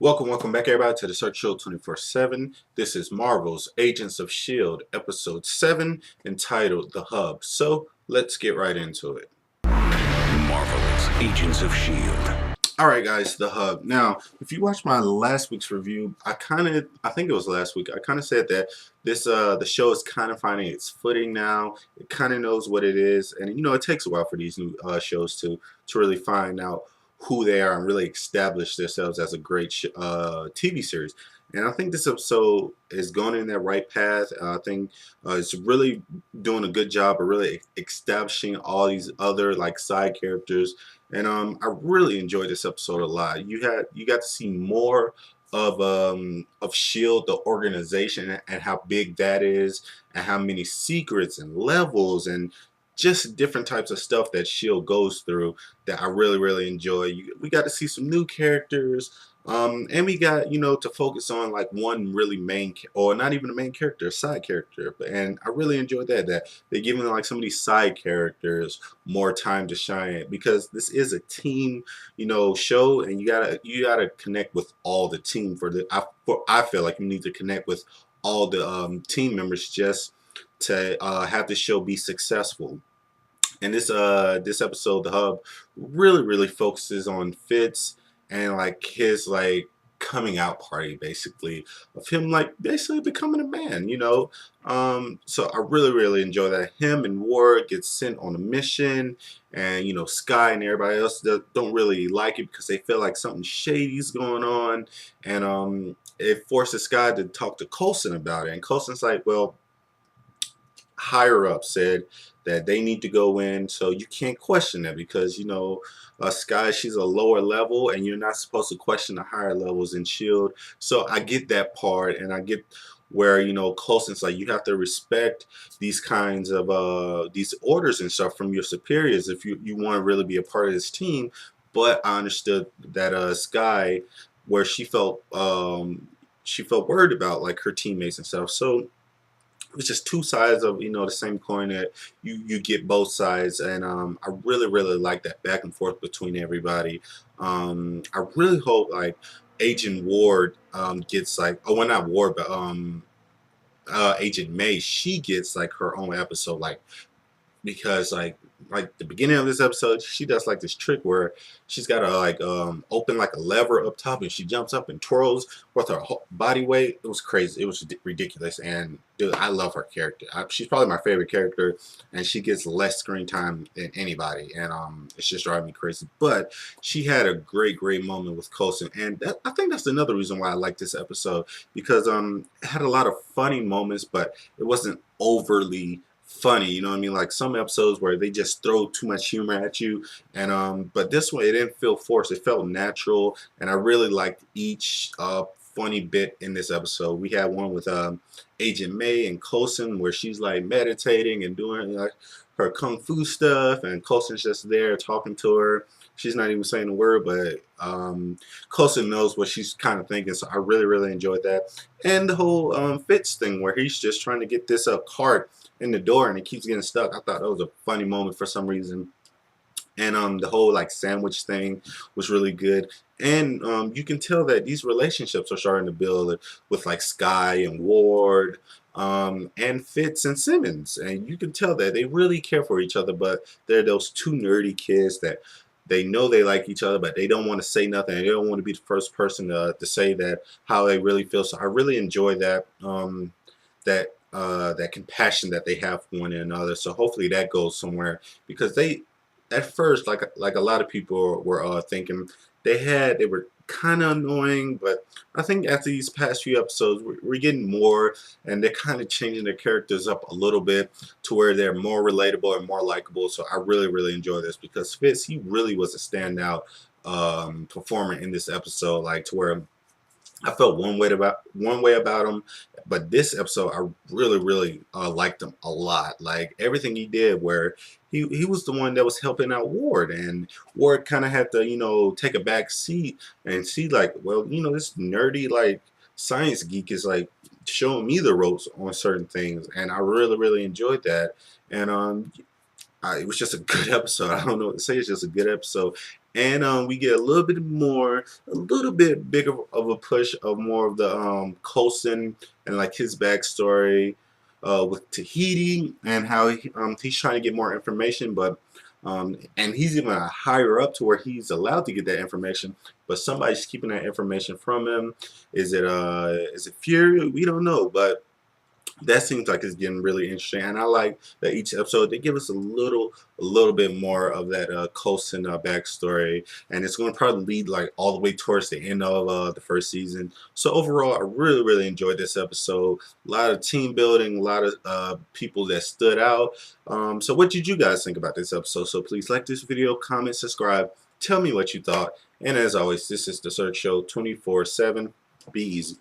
Welcome back everybody to the Search Show 24/7. This is Marvel's Agents of S.H.I.E.L.D. episode 7 entitled The Hub. So let's get right into it. Marvel's Agents of S.H.I.E.L.D. Alright guys, The Hub. Now, if you watched my last week's review, I think it was last week, I kind of said that this the show is kind of finding its footing now. It kind of knows what it is, and it takes a while for these new shows to really find out who they are and really establish themselves as a great TV series. And I think this episode is going in that right path. I think it's really doing a good job of really establishing all these other like side characters. And I really enjoyed this episode a lot. You got to see more of Shield, the organization, and how big that is, and how many secrets and levels and just different types of stuff that Shield goes through that I really enjoy. We got to see some new characters, and we got to focus on like one really main, or not even a main character, a side character. And I really enjoyed that they're giving like some of these side characters more time to shine, because this is a team show, and you gotta connect with all the team I feel like you need to connect with all the team members just to have the show be successful. And this episode, The Hub, really focuses on Fitz and like his like coming out party, basically, of him like basically becoming a man. So I really enjoy that. Him and Ward get sent on a mission, and Sky and everybody else don't really like it because they feel like something shady's going on. And it forces Sky to talk to Coulson about it, and Coulson's like, well, higher up said that they need to go in, so you can't question that, because Sky, she's a lower level, and you're not supposed to question the higher levels in S.H.I.E.L.D. So I get that part, and I get where Coulson's like, you have to respect these kinds of these orders and stuff from your superiors if you want to really be a part of this team. But I understood that Sky, where she felt worried about like her teammates and stuff. So it's just two sides of the same coin, that you get both sides. And I really like that back and forth between everybody. I really hope like Agent Ward gets like, oh, well, not Ward, but Agent May, she gets like her own episode, like, because like the beginning of this episode, she does like this trick where she's got to like open like a lever up top, and she jumps up and twirls with her whole body weight. It was crazy. It was ridiculous. And dude, I love her character. She's probably my favorite character, and she gets less screen time than anybody, and it's just driving me crazy. But she had a great moment with Coulson, and I think that's another reason why I like this episode, because it had a lot of funny moments, but it wasn't overly funny, you know what I mean? Like some episodes where they just throw too much humor at you, and but this one, it didn't feel forced. It felt natural, and I really liked each funny bit in this episode. We had one with Agent May and Coulson, where she's like meditating and doing like her kung fu stuff, and Coulson's just there talking to her. She's not even saying a word, but Coulson knows what she's kind of thinking. So I really enjoyed that. And the whole Fitz thing, where he's just trying to get this cart in the door, and it keeps getting stuck. I thought that was a funny moment for some reason. And the whole like sandwich thing was really good. And you can tell that these relationships are starting to build with like Sky and Ward, and Fitz and Simmons. And you can tell that they really care for each other, but they're those two nerdy kids that they know they like each other, but they don't want to say nothing. They don't want to be the first person to say that how they really feel. So I really enjoy that that compassion that they have for one another. So hopefully that goes somewhere, because they, at first, like a lot of people were thinking, they were kind of annoying, but I think after these past few episodes, we're getting more, and they're kind of changing their characters up a little bit to where they're more relatable and more likable. So I really enjoy this, because Fitz, he really was a standout performer in this episode, like to where I felt one way about him, but this episode I really liked him a lot. Like everything he did, where he was the one that was helping out Ward, and Ward kind of had to take a back seat and see like, well, this nerdy like science geek is like showing me the ropes on certain things, and I really enjoyed that. And it was just a good episode. I don't know what to say. It's just a good episode. And we get a little bit bigger of a push of more of the Coulson and like his backstory with Tahiti and how he's trying to get more information, but and he's even higher up to where he's allowed to get that information, but somebody's keeping that information from him. Is it Fury? We don't know, but that seems like it's getting really interesting, and I like that each episode they give us a little bit more of that Coulson backstory, and it's going to probably lead like all the way towards the end of the first season. So overall, I really enjoyed this episode. A lot of team building, a lot of people that stood out. So what did you guys think about this episode? So please like this video, comment, subscribe, tell me what you thought, and as always, this is the Search Show 24/7. Be easy.